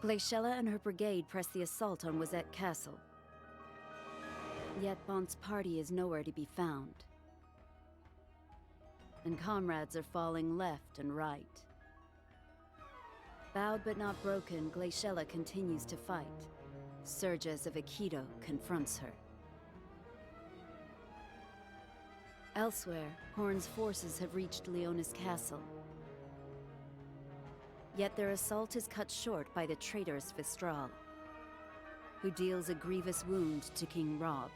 Glaciela and her brigade press the assault on Wazette Castle. Yet Mont's party is nowhere to be found. And comrades are falling left and right. Bowed but not broken, Glaciela continues to fight. Surges of Aikido confronts her. Elsewhere, Horn's forces have reached Leonis Castle. Yet their assault is cut short by the traitorous Vistral, who deals a grievous wound to King Rob.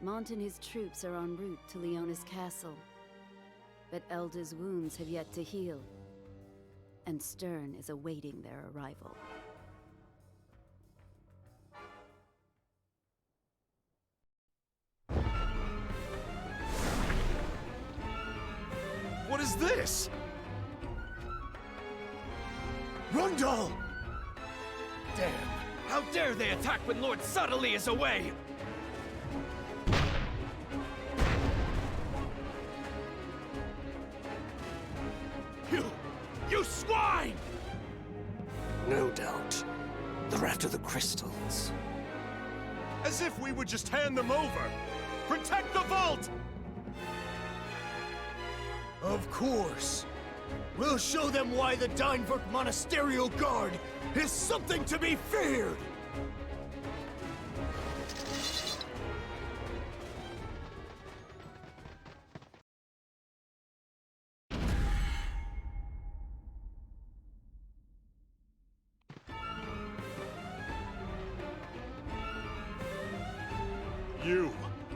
Mont and his troops are en route to Leonis Castle, but Elda's wounds have yet to heal, and Stern is awaiting their arrival. What is this? Rundle! Damn! How dare they attack when Lord Subtly is away! You swine! No doubt. They're after the crystals. As if we would just hand them over! Protect the vault! Of course. We'll show them why the Dynevort Monasterial Guard is something to be feared!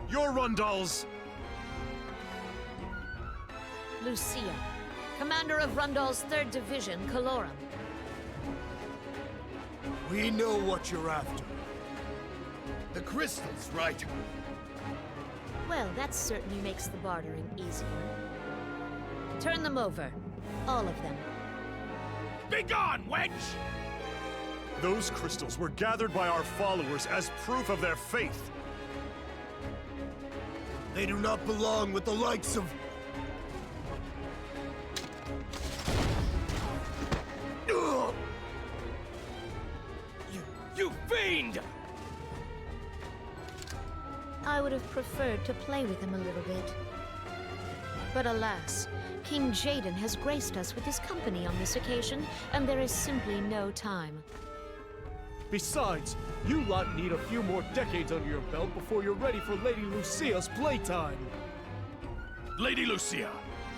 You're Rundal's! Lucia, commander of Rundal's 3rd Division, Calorum. We know what you're after. The crystals, right? Well, that certainly makes the bartering easier. Turn them over. All of them. Begone, wench! Those crystals were gathered by our followers as proof of their faith. They do not belong with the likes of... You fiend! I would have preferred to play with them a little bit. But alas, King Jaden has graced us with his company on this occasion, and there is simply no time. Besides, you lot need a few more decades under your belt before you're ready for Lady Lucia's playtime. Lady Lucia,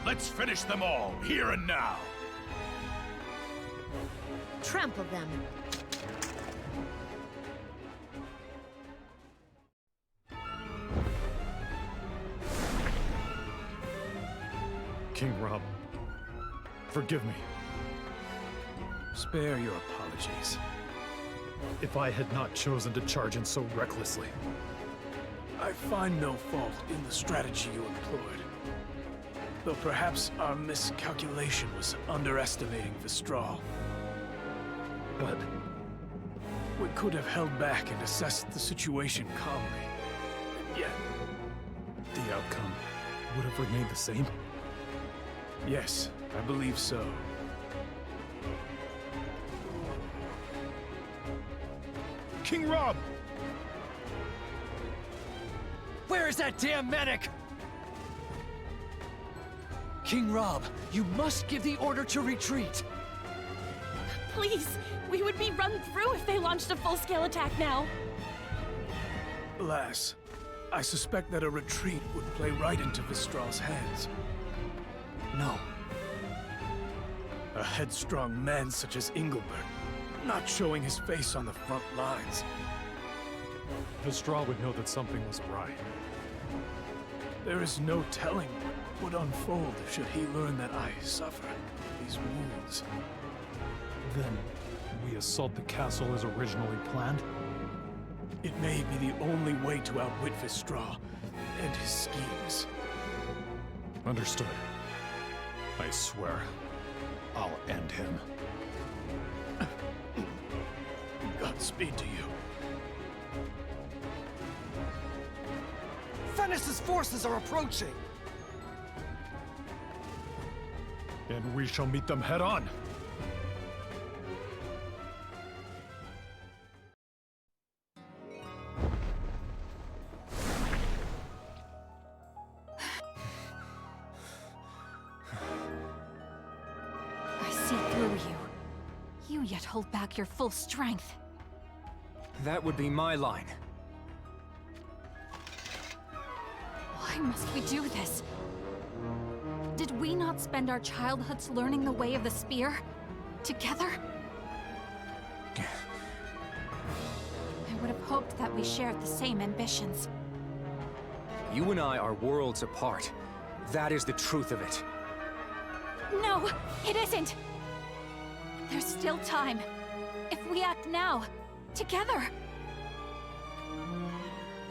let's finish them all, here and now. Trample them. King Rob, forgive me. Spare your apologies. If I had not chosen to charge in so recklessly. I find no fault in the strategy you employed. Though perhaps our miscalculation was underestimating Vistral. But we could have held back and assessed the situation calmly. And yet, the outcome would have remained the same? yes, I believe so. King Rob! Where is that damn medic? King Rob, you must give the order to retreat. Please, we would be run through if they launched a full-scale attack now. Alas, I suspect that a retreat would play right into Vistral's hands. No. A headstrong man such as Engelbert, not showing his face on the front lines. Vistral would know that something was awry. There is no telling what would unfold should he learn that I suffer these wounds. Then, we assault the castle as originally planned? It may be the only way to outwit Vistral and his schemes. Understood. I swear, I'll end him. Godspeed to you. Fennis's forces are approaching! And we shall meet them head on. I see through you. You yet hold back your full strength. That would be my line. Why must we do this? Did we not spend our childhoods learning the way of the spear? Together? I would have hoped that we shared the same ambitions. You and I are worlds apart. That is the truth of it. No, it isn't! There's still time. If we act now, together.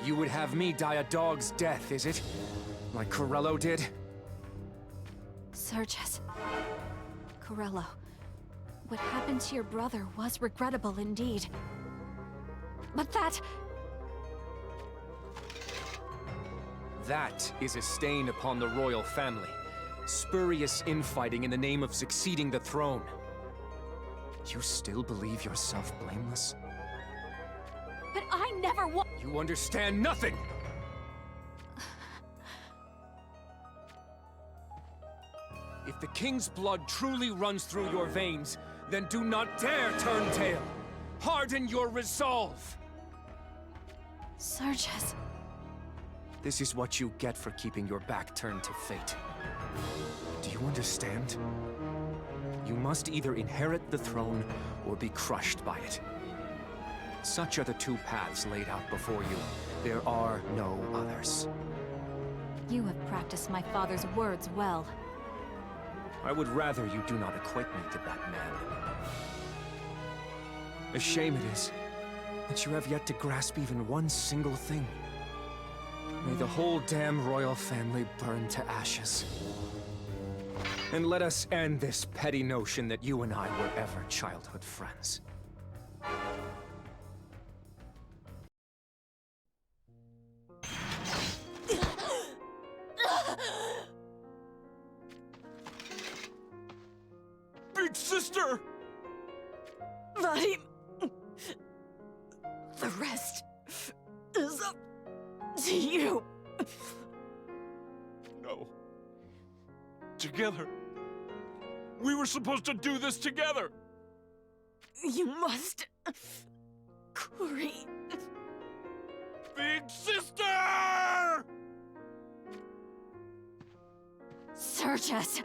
You would have me die a dog's death, is it? Like Corello did? Sergius. Corello. What happened to your brother was regrettable indeed. But that is a stain upon the royal family. Spurious infighting in the name of succeeding the throne. You still believe yourself blameless? But I never wa- You understand nothing! If the king's blood truly runs through your veins, then do not dare turn tail! Harden your resolve! Sergius. This is what you get for keeping your back turned to fate. Do you understand? You must either inherit the throne or be crushed by it. Such are the two paths laid out before you. There are no others. You have practiced my father's words well. I would rather you do not equate me to that man. A shame it is that you have yet to grasp even one single thing. May the whole damn royal family burn to ashes. And let us end this petty notion that you and I were ever childhood friends. Big sister! Vadim! The rest is up to you. No. Together. We were supposed to do this together! You must. Kuri. Big sister! Sergius!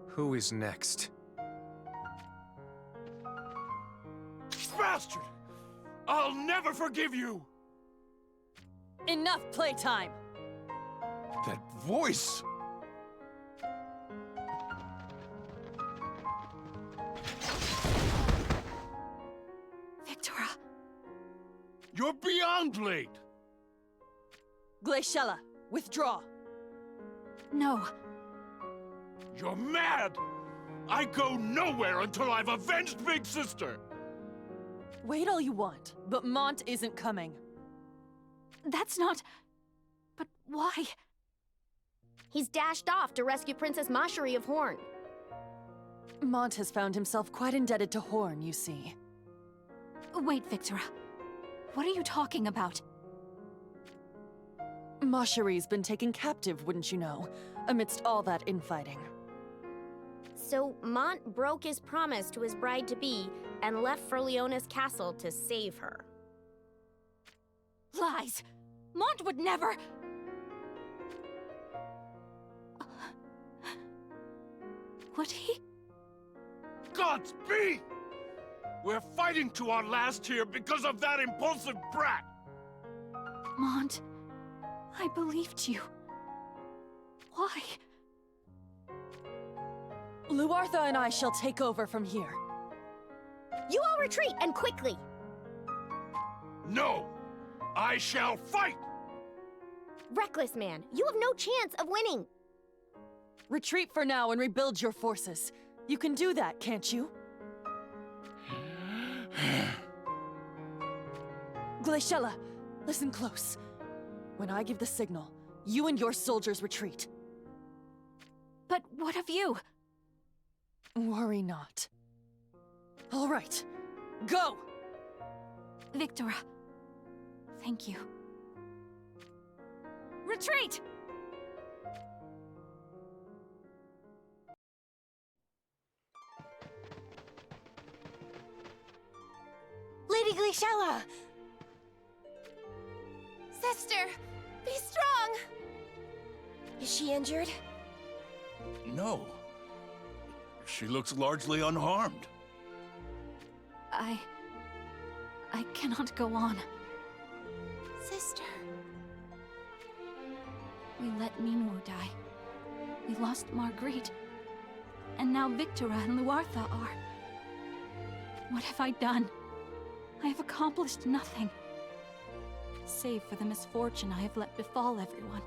Who is next? Bastard! I'll never forgive you! Enough playtime! That voice! Victora. You're beyond late! Glaciela, withdraw. No. You're mad! I go nowhere until I've avenged Big Sister! Wait all you want, but Mont isn't coming. That's not... But why? He's dashed off to rescue Princess Mashari of Horn. Mont has found himself quite indebted to Horn, you see. Wait, Victora. What are you talking about? Mashari's been taken captive, wouldn't you know, amidst all that infighting. So Mont broke his promise to his bride-to-be and left for Leonis Castle to save her. Lies! Mont would never... Would he? Godspeed! We're fighting to our last here because of that impulsive brat! Mont, I believed you. Why? Luartha and I shall take over from here. You all retreat, and quickly! No! I shall fight! Reckless man, you have no chance of winning! Retreat for now and rebuild your forces. You can do that, can't you? Glaciela, listen close. When I give the signal, you and your soldiers retreat. But what of you? Worry not. All right, go! Victora, thank you. Retreat! Lady Glaciela! Sister, be strong! Is she injured? No. She looks largely unharmed. I cannot go on. Sister. We let Minwu die. We lost Marguerite. And now Victora and Luartha are... What have I done? I have accomplished nothing. Save for the misfortune I have let befall everyone.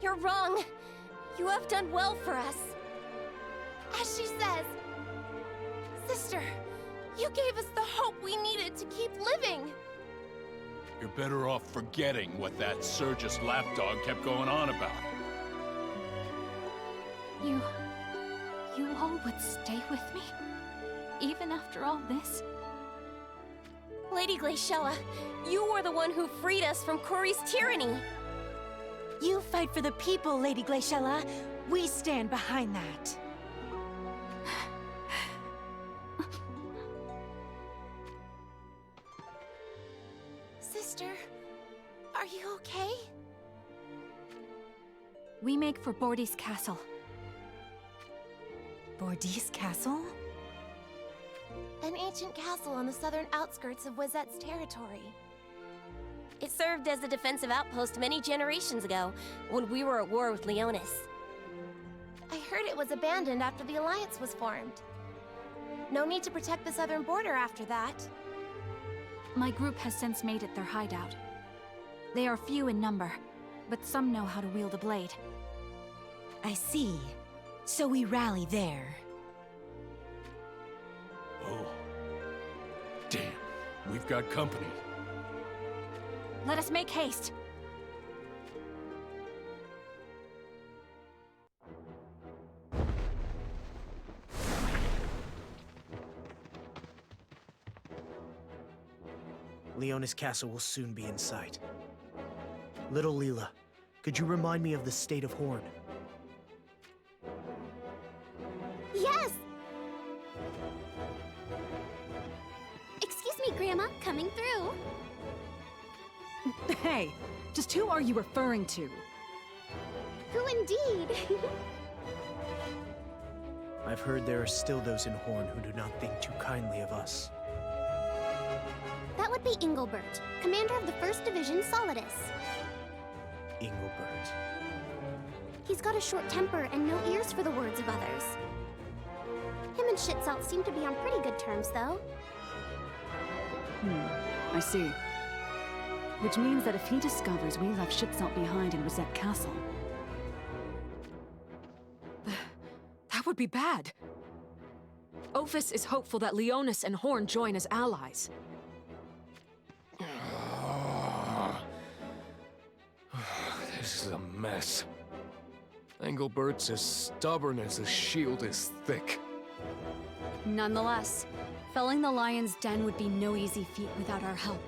You're wrong. You have done well for us. As she says, Sister, you gave us the hope we needed to keep living. You're better off forgetting what that Sergius lapdog kept going on about. You all would stay with me? Even after all this? Lady Glaciela, you were the one who freed us from Cori's tyranny. You fight for the people, Lady Glaciela. We stand behind that. Sister, are you okay? We make for Bordy's castle. Bordy's castle? An ancient castle on the southern outskirts of Wizette's territory. It served as a defensive outpost many generations ago, when we were at war with Leonis. I heard it was abandoned after the Alliance was formed. No need to protect the southern border after that. My group has since made it their hideout. They are few in number, but some know how to wield a blade. I see. So we rally there. Oh. Damn, we've got company. Let us make haste! Leonis Castle will soon be in sight. Little Leela, could you remind me of the state of Horn? Yes! Excuse me, Grandma, coming through. Hey, just who are you referring to? Who indeed? I've heard there are still those in Horn who do not think too kindly of us. That would be Engelbert, commander of the 1st Division Solidus. Engelbert. He's got a short temper and no ears for the words of others. Him and Schitzelt seem to be on pretty good terms, though. I see. Which means that if he discovers we left Schitzelt behind in Rizette Castle... that would be bad. Ophis is hopeful that Leonis and Horn join as allies. This is a mess. Engelbert's as stubborn as his shield is thick. Nonetheless, felling the lion's den would be no easy feat without our help.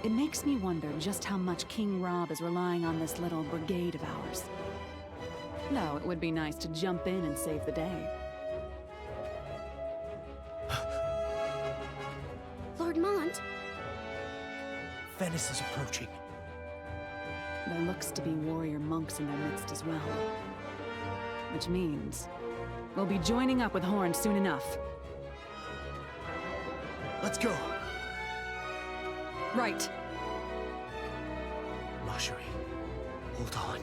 It makes me wonder just how much King Rob is relying on this little brigade of ours. Though it would be nice to jump in and save the day. Lord Mont? Venice is approaching. There looks to be warrior monks in their midst as well. Which means we'll be joining up with Horn soon enough. Let's go! Right. Marjorie, hold on.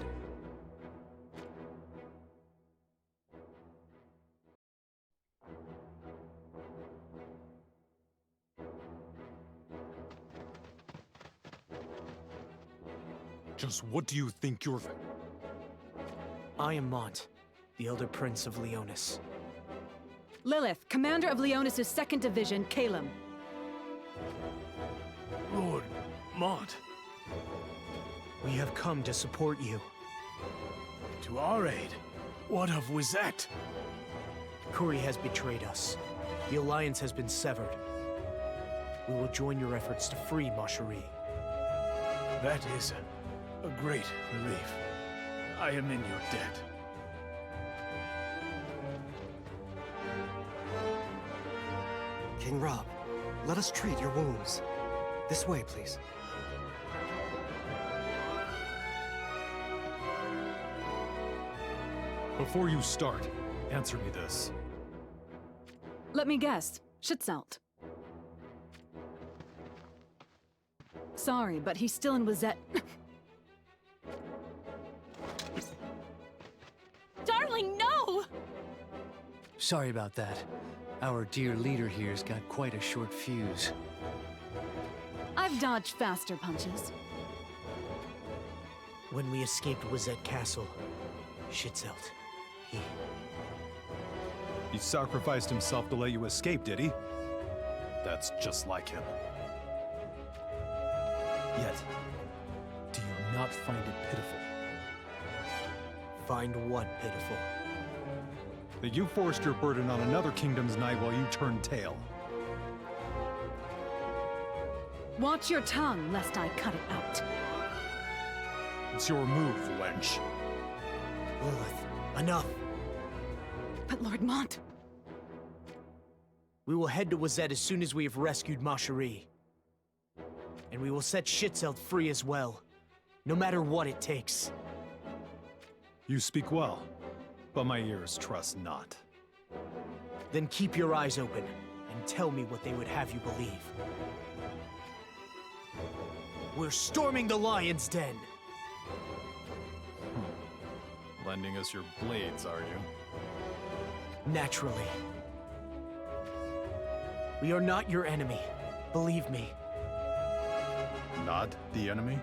Just what do you think you're... I am Mont, the Elder Prince of Leonis. Lilith, commander of Leonis' 2nd Division, Calum. Lord Mont. We have come to support you. To our aid. What of Wizette? Kuri has betrayed us. The alliance has been severed. We will join your efforts to free Macherie. That is a great relief. I am in your debt. King Rob, let us treat your wounds. This way, please. Before you start, answer me this. Let me guess. Schitzelt. Sorry, but he's still in Wizette. Darling, no! Sorry about that. Our dear leader here's got quite a short fuse. I've dodged faster punches. When we escaped Wizette Castle, Schitzelt, He sacrificed himself to let you escape, did he? That's just like him. Yet, do you not find it pitiful? Find what pitiful? That you forced your burden on another kingdom's knight while you turned tail. Watch your tongue, lest I cut it out. It's your move, wench. Lilith, enough! But Lord Mont... We will head to Wizette as soon as we have rescued Macherie. And we will set Schitzelt free as well, no matter what it takes. You speak well, but my ears trust not. Then keep your eyes open, and tell me what they would have you believe. We're storming the Lion's Den! Lending us your blades, are you? Naturally. We are not your enemy, believe me. Not the enemy?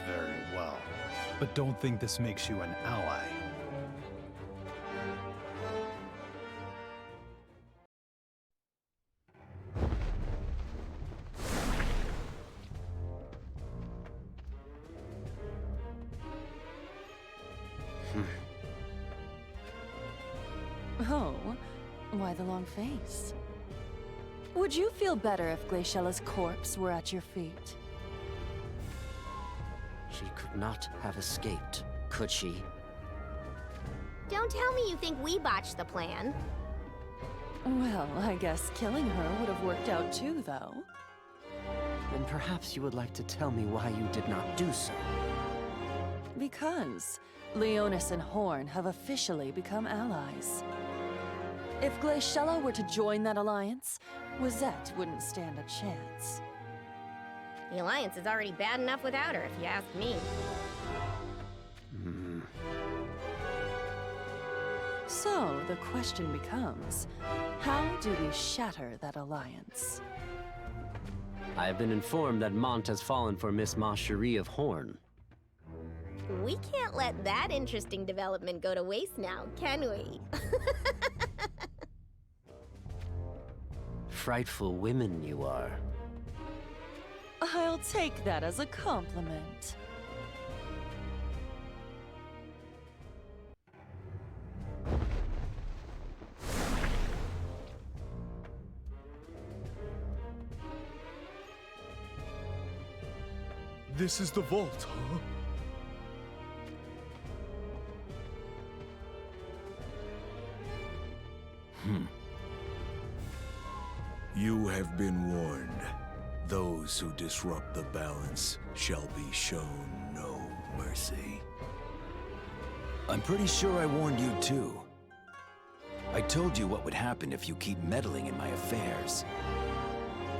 Very well. But don't think this makes you an ally. Oh, why the long face? Would you feel better if Glaciela's corpse were at your feet? She could not have escaped, could she? Don't tell me you think we botched the plan. Well, I guess killing her would have worked out too, though. Then perhaps you would like to tell me why you did not do so. Because Leonis and Horn have officially become allies. If Glaciela were to join that alliance, Wizette wouldn't stand a chance. The Alliance is already bad enough without her, if you ask me. So, the question becomes, how do we shatter that alliance? I have been informed that Mont has fallen for Miss Macherie of Horn. We can't let that interesting development go to waste now, can we? Frightful women you are. I'll take that as a compliment. This is the vault, huh? You have been warned. Those who disrupt the balance shall be shown no mercy. I'm pretty sure I warned you too. I told you what would happen if you keep meddling in my affairs.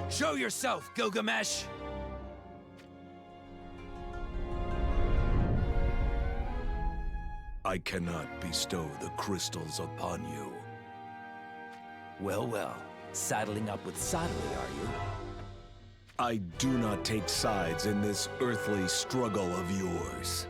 Show yourself, Gilgamesh! I cannot bestow the crystals upon you. Well, well. Saddling up with Sadly, are you? I do not take sides in this earthly struggle of yours.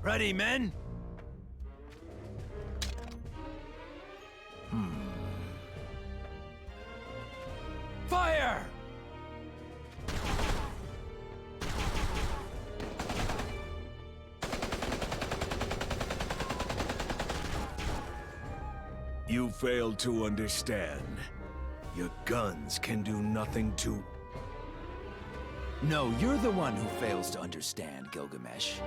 Ready, men? Fire! You fail to understand. Your guns can do nothing to... No, you're the one who fails to understand, Gilgamesh.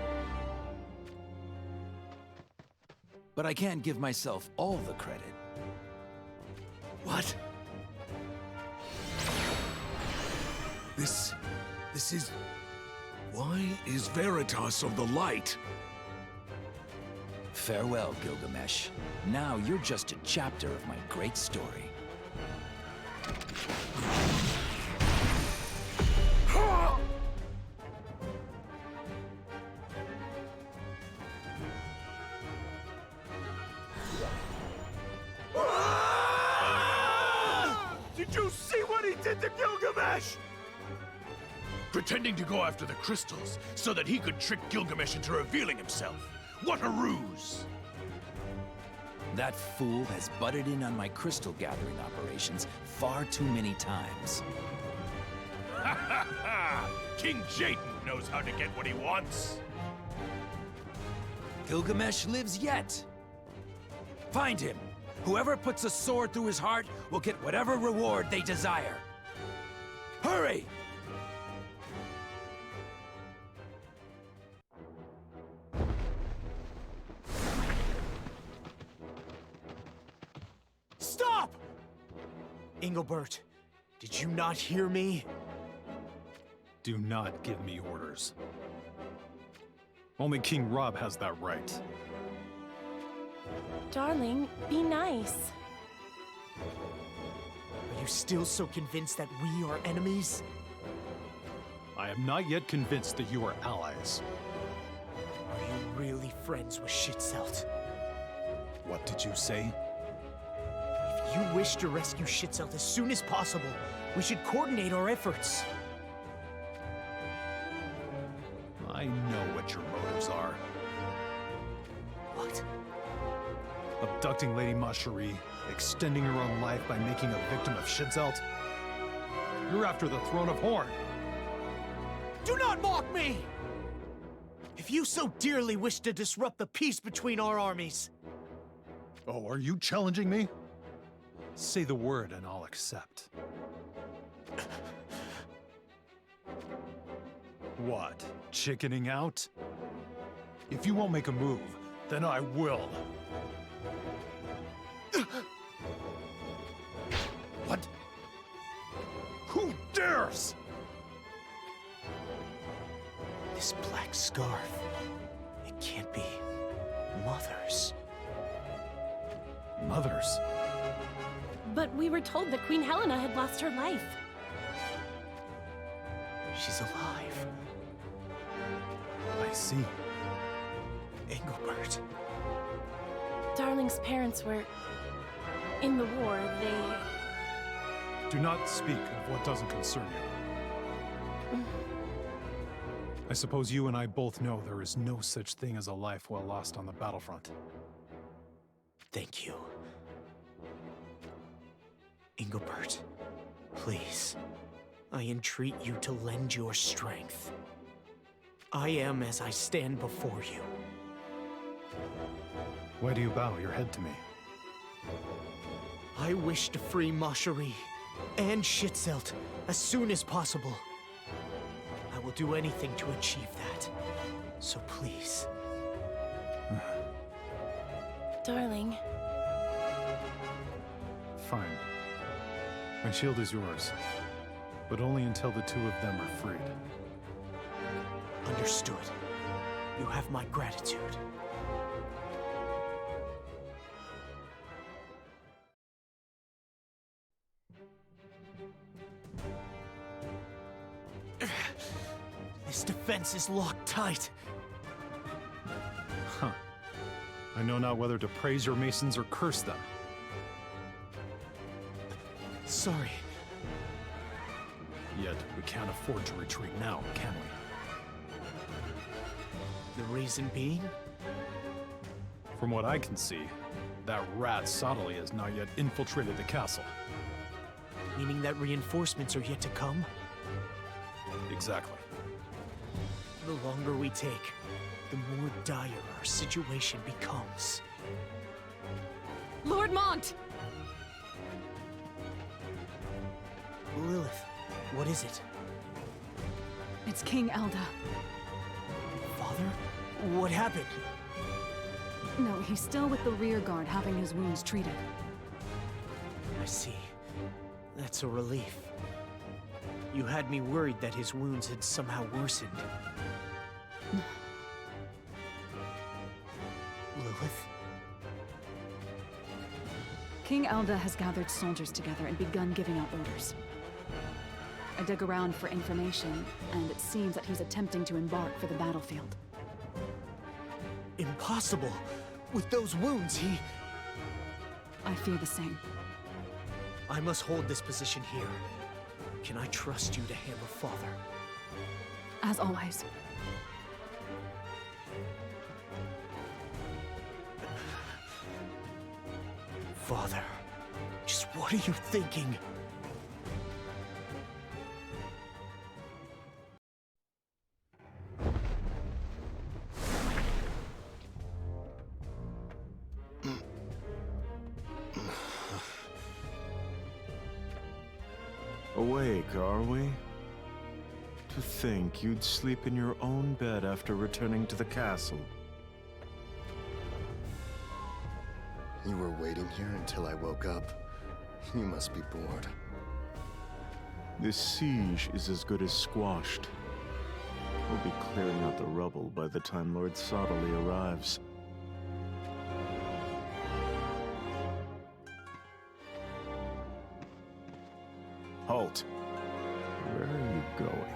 But I can't give myself all the credit. What? This is... Why is Veritas of the Light? Farewell, Gilgamesh. Now you're just a chapter of my great story. Did you see what he did to Gilgamesh? Pretending to go after the crystals so that he could trick Gilgamesh into revealing himself. What a ruse! That fool has butted in on my crystal gathering operations far too many times. Ha ha ha! King Jaden knows how to get what he wants. Gilgamesh lives yet. Find him. Whoever puts a sword through his heart will get whatever reward they desire. Hurry! Stop! Engelbert, did you not hear me? Do not give me orders. Only King Rob has that right. Darling, be nice. Are you still so convinced that we are enemies? I am not yet convinced that you are allies. Are you really friends with Shitselt? What did you say? If you wish to rescue Shitselt as soon as possible, we should coordinate our efforts. I know what your motives are. What? Abducting Lady Macherie, extending her own life by making a victim of Shitselt. You're after the throne of Horn. Do not mock me! If you so dearly wish to disrupt the peace between our armies... Oh, are you challenging me? Say the word and I'll accept. What? Chickening out? If you won't make a move, then I will. What? Who dares? This black scarf... It can't be... Mother's. Mother's? But we were told that Queen Helena had lost her life. She's alive. I see. Engelbert. Darling's parents were... in the war. They... Do not speak of what doesn't concern you. I suppose you and I both know there is no such thing as a life well lost on the battlefront. Thank you. Engelbert, please. I entreat you to lend your strength. I am as I stand before you. Why do you bow your head to me? I wish to free Macherie and Shitselt as soon as possible. I will do anything to achieve that. So please. Darling. Fine. My shield is yours, but only until the two of them are freed. Understood. You have my gratitude. This defense is locked tight. Huh. I know not whether to praise your masons or curse them. Sorry. Yet, we can't afford to retreat now, can we? The reason being? From what I can see, that rat Sodali has not yet infiltrated the castle. Meaning that reinforcements are yet to come? Exactly. The longer we take, the more dire our situation becomes. Lord Mont! Lilith, what is it? It's King Elda. Father? What happened? No, he's still with the rear guard having his wounds treated. I see. That's a relief. You had me worried that his wounds had somehow worsened. Lilith? King Elda has gathered soldiers together and begun giving out orders. I dug around for information, and it seems that he's attempting to embark for the battlefield. Impossible! With those wounds, he... I fear the same. I must hold this position here. Can I trust you to handle Father? As always. Father, just what are you thinking? Awake, are we? To think you'd sleep in your own bed after returning to the castle. You were waiting here until I woke up. You must be bored. This siege is as good as squashed. We'll be clearing out the rubble by the time Lord Sodali arrives. Halt! Where are you going?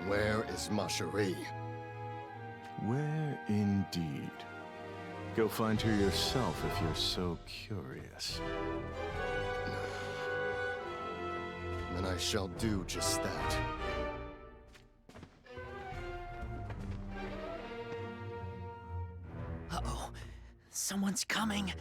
Where is Ma Cherie? Where indeed? Go find her yourself if you're so curious. Then I shall do just that. Uh-oh. Someone's coming.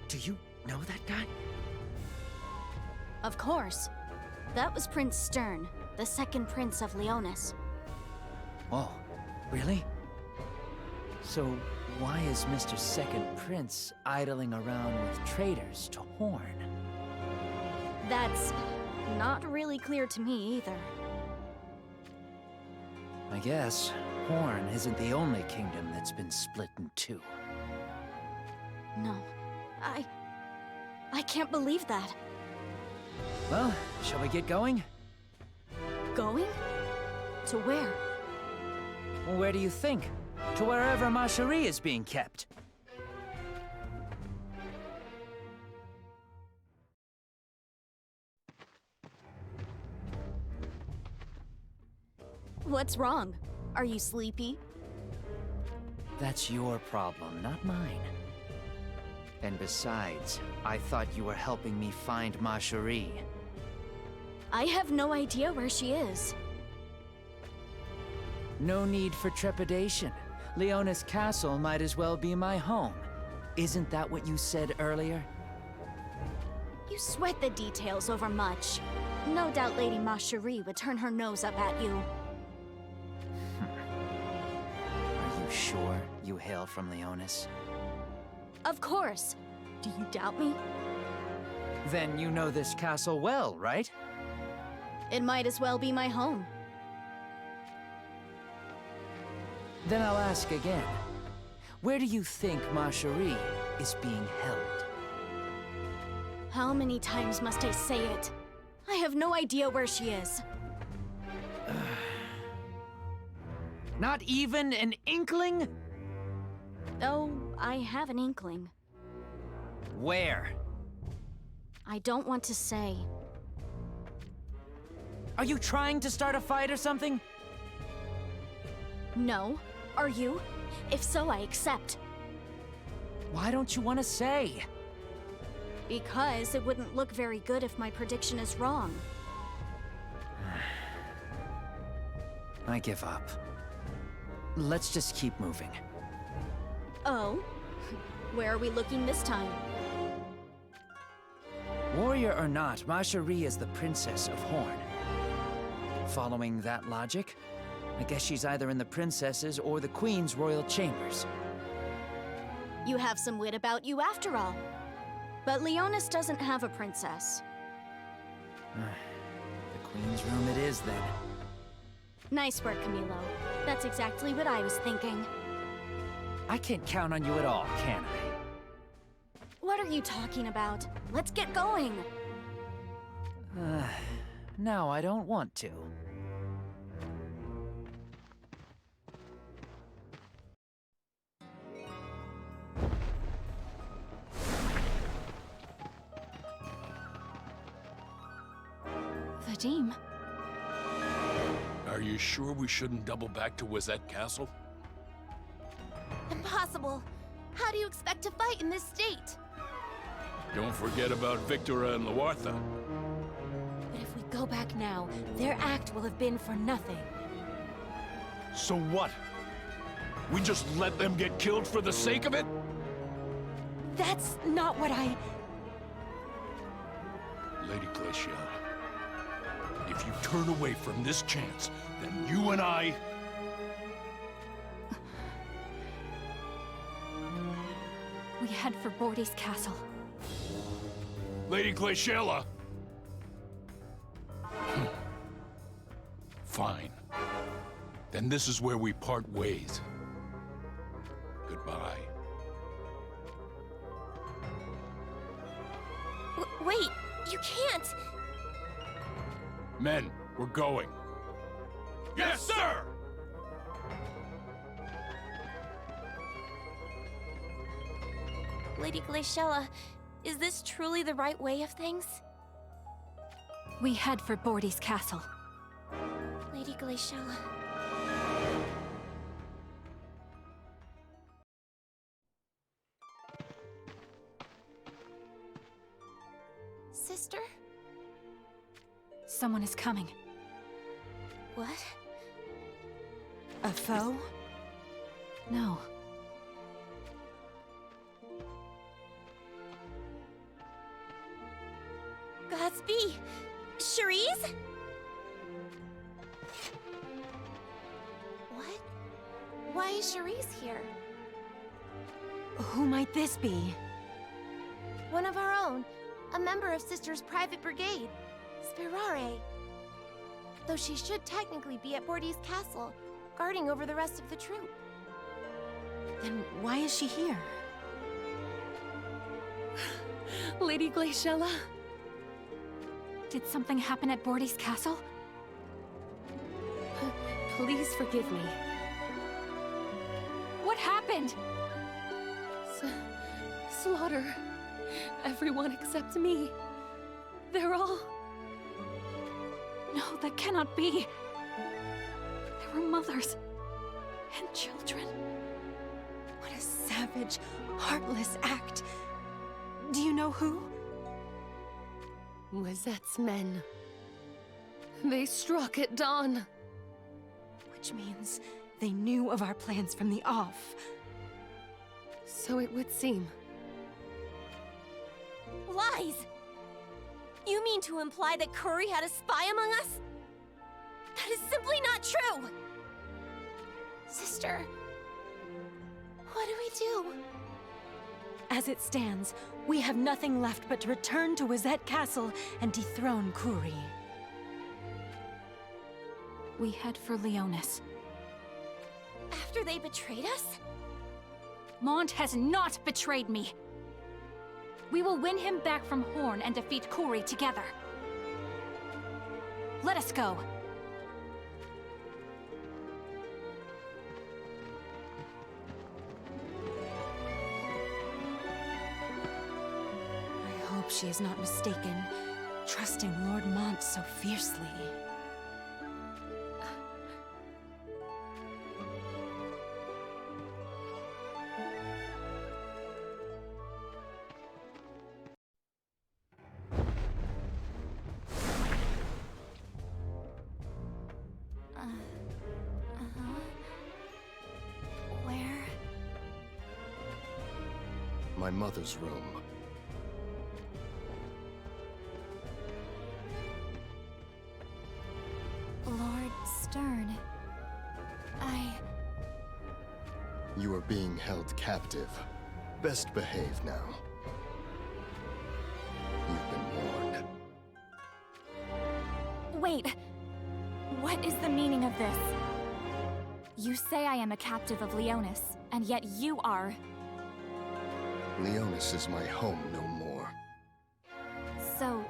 Do you know that guy? Of course. That was Prince Stern, the second Prince of Leonis. Whoa, really? So why is Mr. Second Prince idling around with traitors to Horn? That's not really clear to me either. I guess Horn isn't the only kingdom that's been split in two. No, I can't believe that. Well, shall we get going? Going? To where? Well, where do you think? To wherever Ma Cherie is being kept. What's wrong? Are you sleepy? That's your problem, not mine. And besides, I thought you were helping me find Ma Cherie. I have no idea where she is. No need for trepidation. Leonis Castle might as well be my home. Isn't that what you said earlier? You sweat the details over much. No doubt Lady Ma Cherie would turn her nose up at you. Are you sure you hail from Leonis? Of course. Do you doubt me? Then you know this castle well, right? It might as well be my home. Then I'll ask again. Where do you think Ma Cherie is being held? How many times must I say it? I have no idea where she is. Not even an inkling? Oh, I have an inkling. Where? I don't want to say. Are you trying to start a fight or something? No. Are you? If so, I accept. Why don't you want to say? Because it wouldn't look very good if my prediction is wrong. I give up. Let's just keep moving. Oh? Where are we looking this time? Warrior or not, Ma Cherie is the Princess of Horn. Following that logic, I guess she's either in the Princess's or the Queen's royal chambers. You have some wit about you after all. But Leonis doesn't have a princess. The Queen's room it is, then. Nice work, Camilo. That's exactly what I was thinking. I can't count on you at all, can I? What are you talking about? Let's get going! No, I don't want to. Vadim. Are you sure we shouldn't double back to Wizette Castle? Impossible! How do you expect to fight in this state? Don't forget about Victora and Luartha. But if we go back now, their act will have been for nothing. So what? We just let them get killed for the sake of it? That's not what I... Lady Glaciela, if you turn away from this chance, then you and I... We head for Bordy's castle. Lady Glaciela! Fine. Then this is where we part ways. Goodbye. Wait, you can't! Men, we're going. Yes, sir! Lady Glaciela, is this truly the right way of things? We head for Bordy's castle. Lady Glaciela... Sister? Someone is coming. What? A foe? No. Godspeed! Cherise? What? Why is Cherise here? Who might this be? One of our own. A member of Sister's private brigade. Spirare. Though she should technically be at Bordy's castle, guarding over the rest of the troop. Then why is she here? Lady Glaciela? Did something happen at Bordy's castle? Please forgive me. What happened? Slaughter. Everyone except me. They're all... No, that cannot be. There were mothers and children. What a savage, heartless act. Do you know who? Wizette's men. They struck at dawn. Which means they knew of our plans from the off. So it would seem. Lies! You mean to imply that Curry had a spy among us? That is simply not true! Sister, what do we do? As it stands, we have nothing left but to return to Wizette Castle and dethrone Kuri. We head for Leonis. After they betrayed us? Mont has not betrayed me! We will win him back from Horn and defeat Kuri together. Let us go. I hope she is not mistaken, trusting Lord Mont so fiercely. my mother's room. Lord Stern, You are being held captive. Best behave now. You've been warned. Wait! What is the meaning of this? You say I am a captive of Leonis, and yet you are... Leonis is my home no more. So,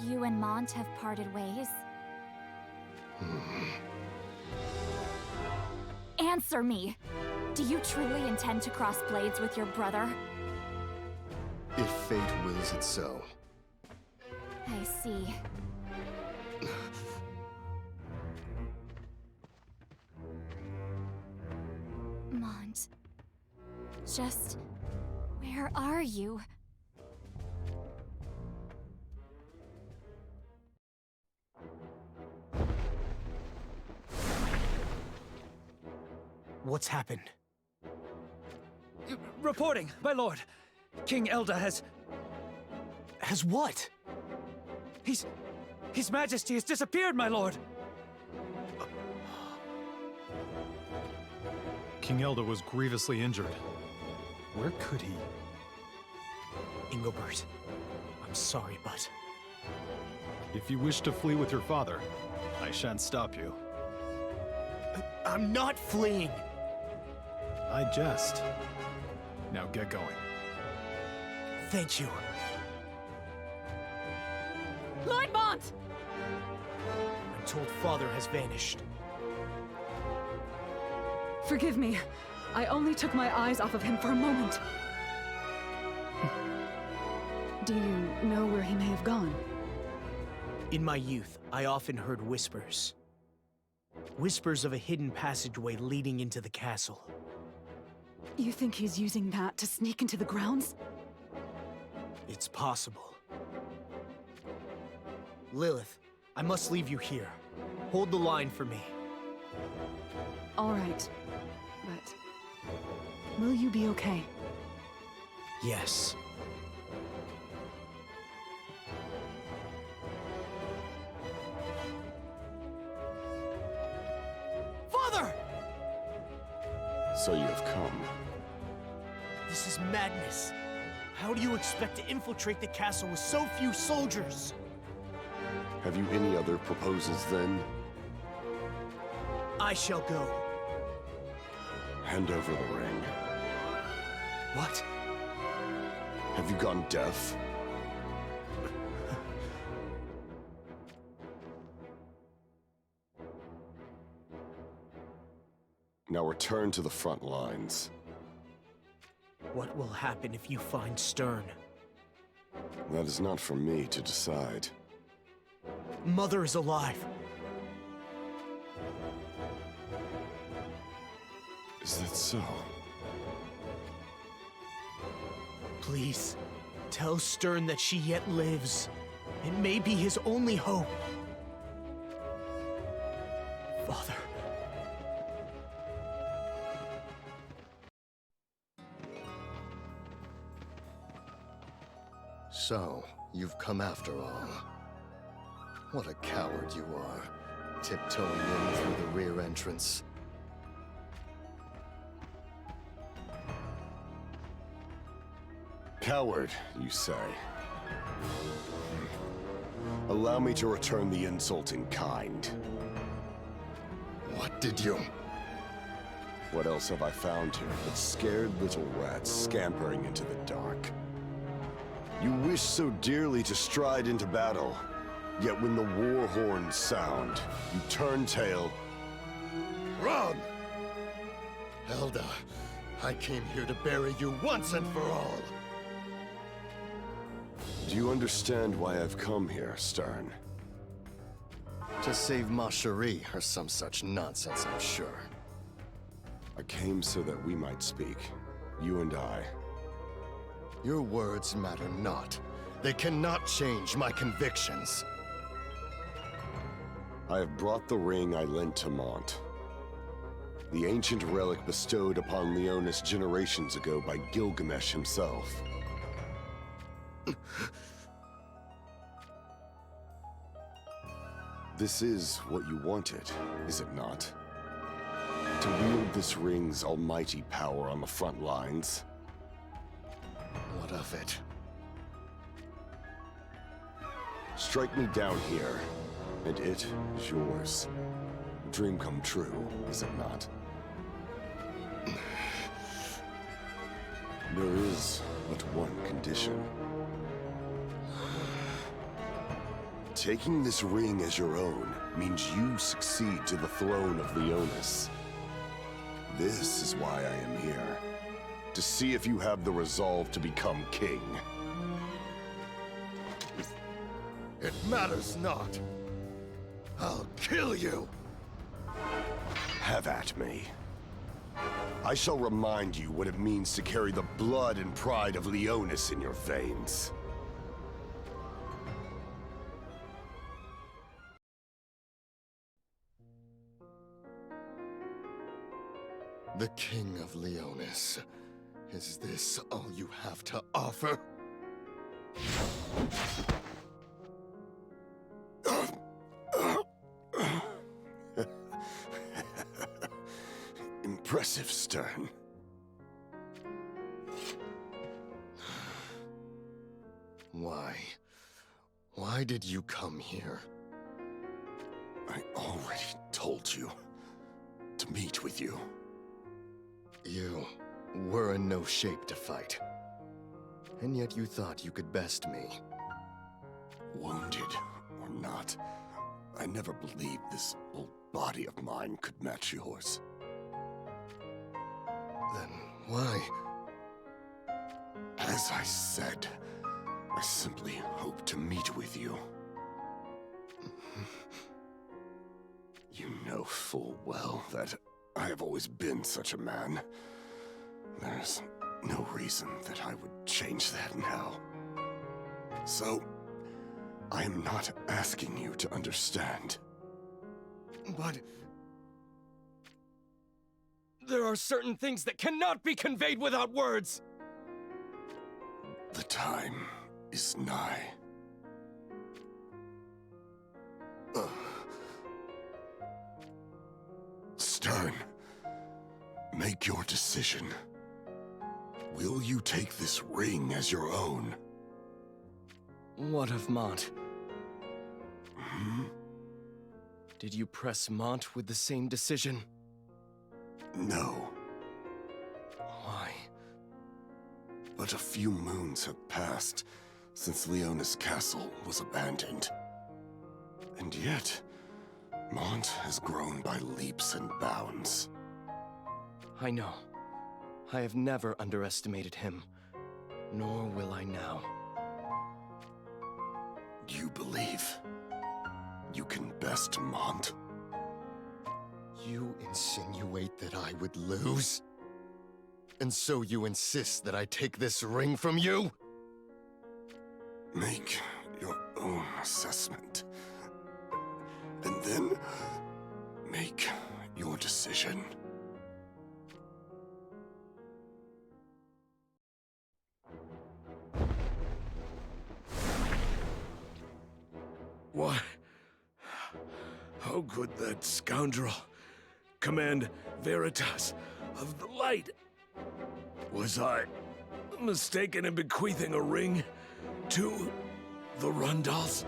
you and Mont have parted ways? Answer me! Do you truly intend to cross blades with your brother? If fate wills it so. I see. Mont... Just... where are you? What's happened? Reporting, my lord. King Elda has... Has what? His Majesty has disappeared, my lord! King Elda was grievously injured. Where could he? Ingobert, I'm sorry, but... If you wish to flee with your father, I shan't stop you. I'm not fleeing! I jest. Now get going. Thank you. Lord Mont! I'm told father has vanished. Forgive me. I only took my eyes off of him for a moment. Do you know where he may have gone? In my youth, I often heard whispers. Whispers of a hidden passageway leading into the castle. You think he's using that to sneak into the grounds? It's possible. Lilith, I must leave you here. Hold the line for me. All right. But... will you be okay? Yes. Father! So you have come. This is madness. How do you expect to infiltrate the castle with so few soldiers? Have you any other proposals then? I shall go. Hand over the ring. What? Have you gone deaf? Now return to the front lines. What will happen if you find Stern? That is not for me to decide. Mother is alive. Is that so? Please, tell Stern that she yet lives. It may be his only hope. Father. So, you've come after all. What a coward you are, tiptoeing in through the rear entrance. Coward, you say? Allow me to return the insult in kind. What did you... What else have I found here but scared little rats scampering into the dark? You wish so dearly to stride into battle, yet when the war horns sound, you turn tail. Wrong! Elda, I came here to bury you once and for all! Do you understand why I've come here, Stern? To save Ma Cherie, or some such nonsense, I'm sure. I came so that we might speak, you and I. Your words matter not. They cannot change my convictions. I have brought the ring I lent to Mont. The ancient relic bestowed upon Leonis generations ago by Gilgamesh himself. This is what you wanted, is it not? To wield this ring's almighty power on the front lines? What of it? Strike me down here, and it is yours. Dream come true, is it not? There is but one condition. Taking this ring as your own means you succeed to the throne of Leonis. This is why I am here. To see if you have the resolve to become king. It matters not. I'll kill you! Have at me. I shall remind you what it means to carry the blood and pride of Leonis in your veins. The King of Leonis. Is this all you have to offer? Impressive, Stern. Why? Why did you come here? I already told you to meet with you. You were in no shape to fight. And yet you thought you could best me. Wounded or not, I never believed this old body of mine could match yours. Then why? As I said, I simply hope to meet with you. You know full well that I have always been such a man. There's no reason that I would change that now. So, I am not asking you to understand. But there are certain things that cannot be conveyed without words! The time is nigh. Stern, make your decision. Will you take this ring as your own? What of Mont? Hmm? Did you press Mont with the same decision? No. Why? But a few moons have passed since Leonis Castle was abandoned. And yet, Mont has grown by leaps and bounds. I know. I have never underestimated him, nor will I now. You believe you can best Mont? You insinuate that I would lose? And so you insist that I take this ring from you? Make your own assessment. And then make your decision. Why? How could that scoundrel command Veritas of the Light? Was I mistaken in bequeathing a ring to the Rundals?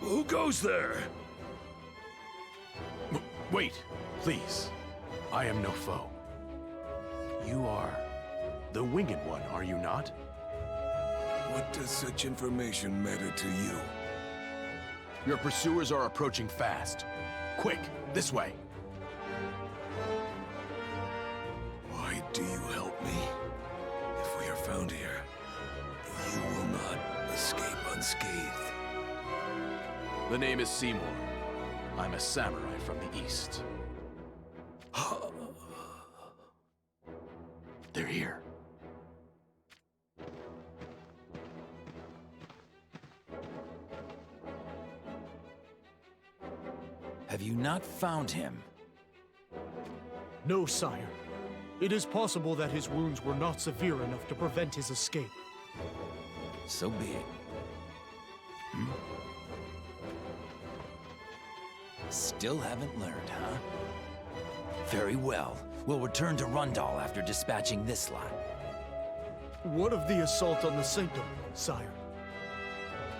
Who goes there? Wait, please. I am no foe. You are the Winged One, are you not? What does such information matter to you? Your pursuers are approaching fast. Quick, this way. Why do you help me? If we are found here, you will not escape unscathed. The name is Seymour. I'm a samurai from the east. They're here. Have you not found him? No, sire. It is possible that his wounds were not severe enough to prevent his escape. So be it. Still haven't learned, huh? Very well. We'll return to Rundal after dispatching this lot. What of the assault on the Sanctum, sire?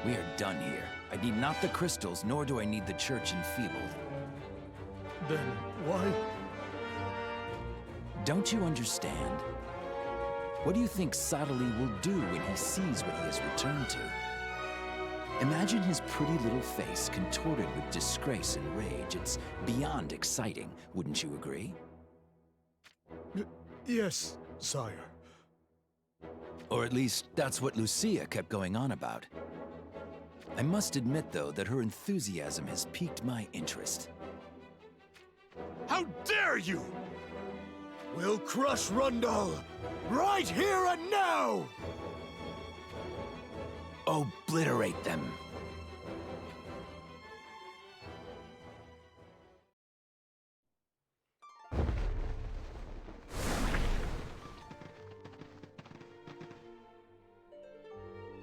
We are done here. I need not the crystals, nor do I need the church enfeebled. Then why? Don't you understand? What do you think Sadali will do when he sees what he has returned to? Imagine his pretty little face contorted with disgrace and rage. It's beyond exciting, wouldn't you agree? Yes, sire. Or at least, that's what Lucia kept going on about. I must admit, though, that her enthusiasm has piqued my interest. How dare you! We'll crush Rundal! Right here and now! Obliterate them!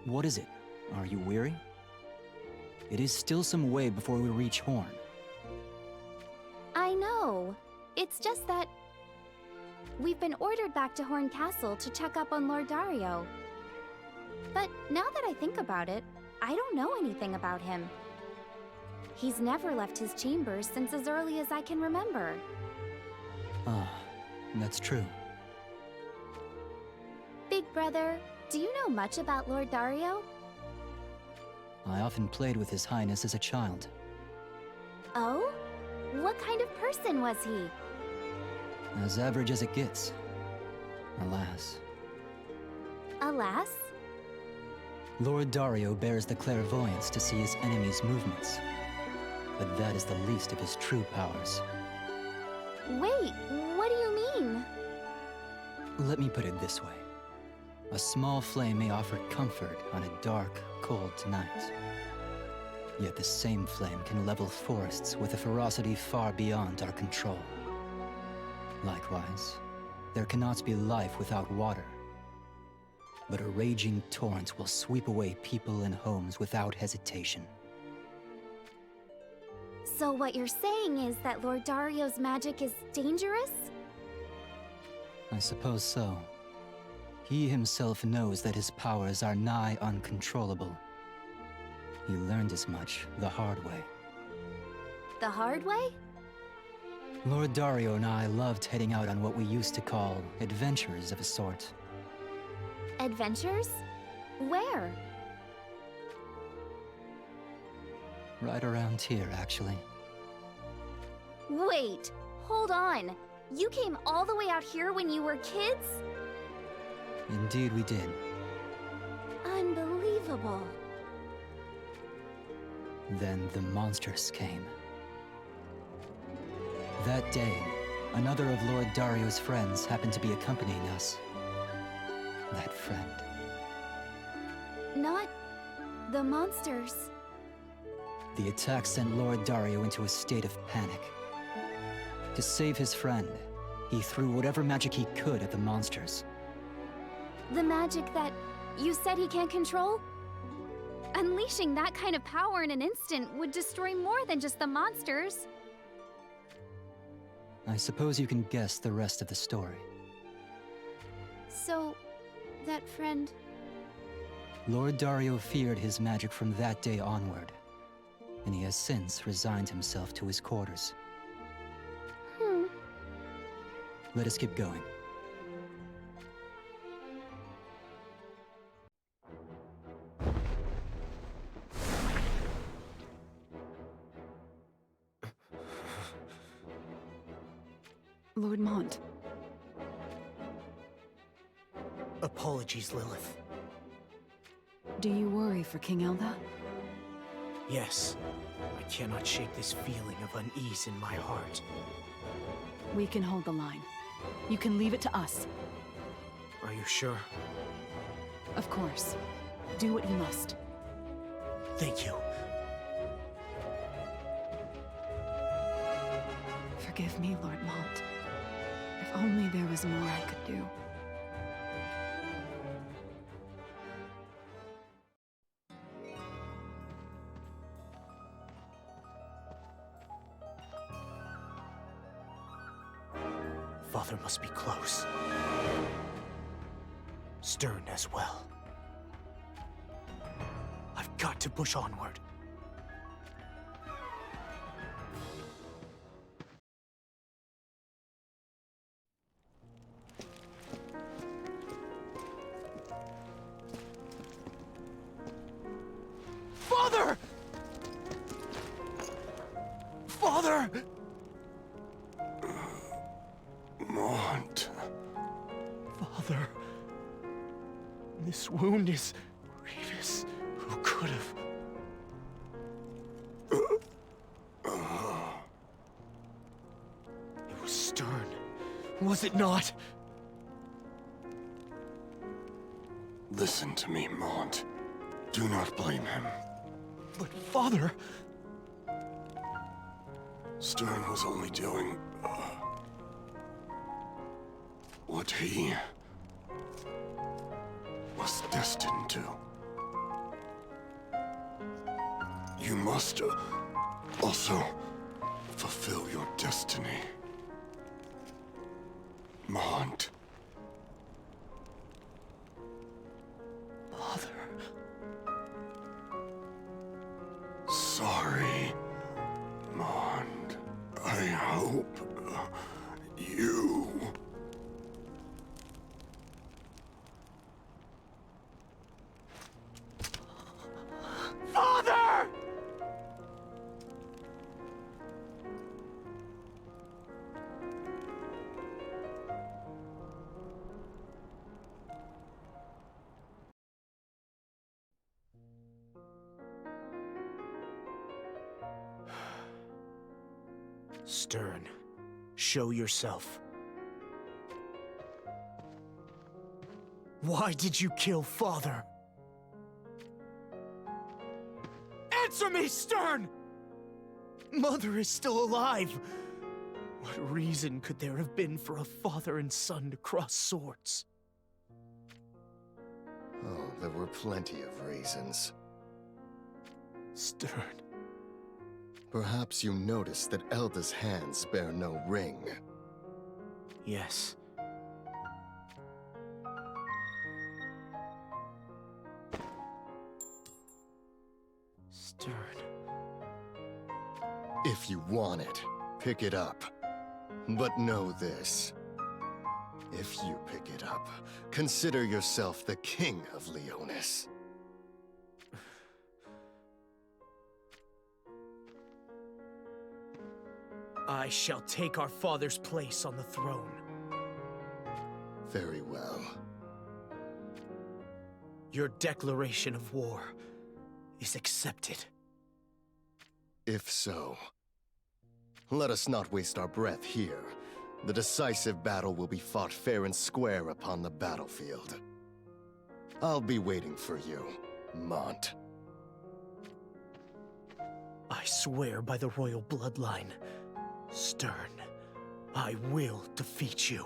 What is it? Are you weary? It is still some way before we reach Horn. I know. It's just that we've been ordered back to Horn Castle to check up on Lord Dario. But now that I think about it, I don't know anything about him. He's never left his chambers since as early as I can remember. Ah, that's true. Big brother, do you know much about Lord Dario? I often played with His Highness as a child. Oh? What kind of person was he? As average as it gets. Alas. Alas? Lord Dario bears the clairvoyance to see his enemy's movements. But that is the least of his true powers. Wait, what do you mean? Let me put it this way. A small flame may offer comfort on a dark, cold night. Yet the same flame can level forests with a ferocity far beyond our control. Likewise, there cannot be life without water. But a raging torrent will sweep away people and homes without hesitation. So what you're saying is that Lord Dario's magic is dangerous? I suppose so. He himself knows that his powers are nigh uncontrollable. He learned as much the hard way. The hard way? Lord Dario and I loved heading out on what we used to call adventures of a sort. Adventures? Where? Right around here, actually. Wait, hold on. You came all the way out here when you were kids? Indeed we did. Unbelievable. Then the monsters came. That day, another of Lord Dario's friends happened to be accompanying us. That friend. Not the monsters. The attack sent Lord Dario into a state of panic. To save his friend, he threw whatever magic he could at the monsters. The magic that you said he can't control? Unleashing that kind of power in an instant would destroy more than just the monsters. I suppose you can guess the rest of the story. So, that friend... Lord Dario feared his magic from that day onward, and he has since resigned himself to his quarters. Let us keep going. Lord Mont. Apologies, Lilith. Do you worry for King Elda? Yes. I cannot shake this feeling of unease in my heart. We can hold the line. You can leave it to us. Are you sure? Of course. Do what you must. Thank you. Forgive me, Lord Mont. If only there was more I could do. Father must be close. Stern as well. I've got to push onward. Father! Father! Mont. Father. This wound is grievous. Who could have? It was Stern, was it not? Listen to me, Mont. Do not blame him. But Father... Stern was only doing... what he... was destined to. You must also fulfill your destiny. Mont. Father... Sorry, Mont. I hope you... Father! Stern, show yourself. Why did you kill Father? Answer me, Stern! Mother is still alive. What reason could there have been for a father and son to cross swords? Oh, there were plenty of reasons. Stern. Perhaps you noticed that Elda's hands bear no ring. Yes. Stern. If you want it, pick it up. But know this. If you pick it up, consider yourself the king of Leonis. I shall take our father's place on the throne. Very well. Your declaration of war is accepted. If so, let us not waste our breath here. The decisive battle will be fought fair and square upon the battlefield. I'll be waiting for you, Mont. I swear by the royal bloodline, Stern, I will defeat you.